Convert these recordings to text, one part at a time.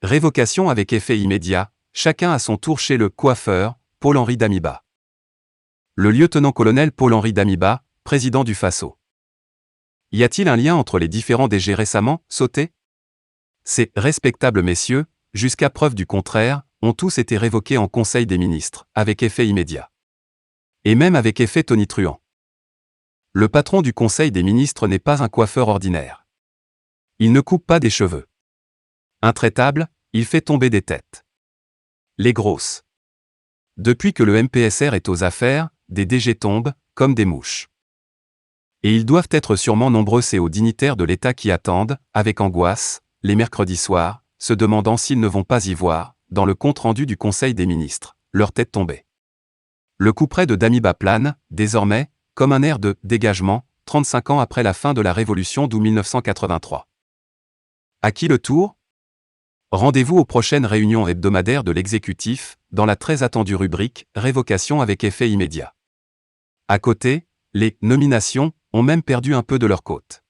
Révocation avec effet immédiat, chacun à son tour chez le coiffeur, Paul-Henri Damiba. Le lieutenant-colonel Paul-Henri Damiba, président du Faso. Y a-t-il un lien entre les différents DG récemment sautés? Ces respectables messieurs, jusqu'à preuve du contraire, ont tous été révoqués en Conseil des ministres, avec effet immédiat. Et même avec effet tonitruant. Le patron du Conseil des ministres n'est pas un coiffeur ordinaire. Il ne coupe pas des cheveux. Intraitable, il fait tomber des têtes. Les grosses. Depuis que le MPSR est aux affaires, des DG tombent, comme des mouches. Et ils doivent être sûrement nombreux ces hauts dignitaires de l'État qui attendent, avec angoisse, les mercredis soirs, se demandant s'ils ne vont pas y voir, dans le compte-rendu du Conseil des ministres, leur tête tombée. Le couperet de Damiba plane, désormais, comme un air de dégagement, 35 ans après la fin de la Révolution d'août 1983. À qui le tour? Rendez-vous aux prochaines réunions hebdomadaires de l'exécutif, dans la très attendue rubrique « Révocation avec effet immédiat ». À côté, les « nominations » ont même perdu un peu de leur côte.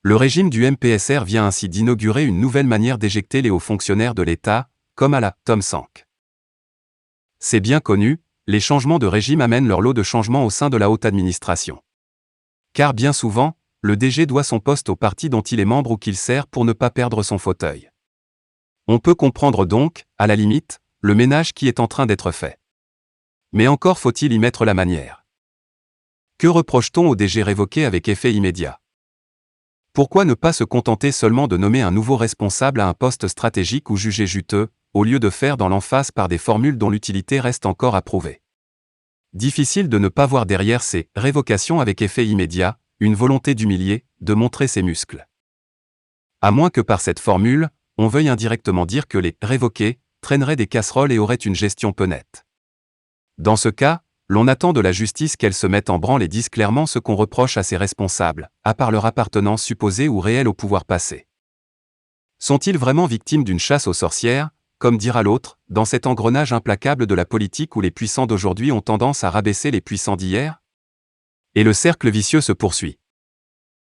Le régime du MPSR vient ainsi d'inaugurer une nouvelle manière d'éjecter les hauts fonctionnaires de l'État, comme à la « Tom Sank ». C'est bien connu, les changements de régime amènent leur lot de changements au sein de la haute administration. Car bien souvent, le DG doit son poste au parti dont il est membre ou qu'il sert pour ne pas perdre son fauteuil. On peut comprendre donc, à la limite, le ménage qui est en train d'être fait. Mais encore faut-il y mettre la manière. Que reproche-t-on au DG révoqué avec effet immédiat? Pourquoi ne pas se contenter seulement de nommer un nouveau responsable à un poste stratégique ou jugé juteux, au lieu de faire dans l'emphase par des formules dont l'utilité reste encore à prouver? Difficile de ne pas voir derrière ces révocations avec effet immédiat, une volonté d'humilier, de montrer ses muscles. À moins que par cette formule, on veuille indirectement dire que les révoqués traîneraient des casseroles et auraient une gestion peu nette. Dans ce cas, l'on attend de la justice qu'elle se mette en branle et dise clairement ce qu'on reproche à ses responsables, à part leur appartenance supposée ou réelle au pouvoir passé. Sont-ils vraiment victimes d'une chasse aux sorcières, comme dira l'autre, dans cet engrenage implacable de la politique où les puissants d'aujourd'hui ont tendance à rabaisser les puissants d'hier? Et le cercle vicieux se poursuit.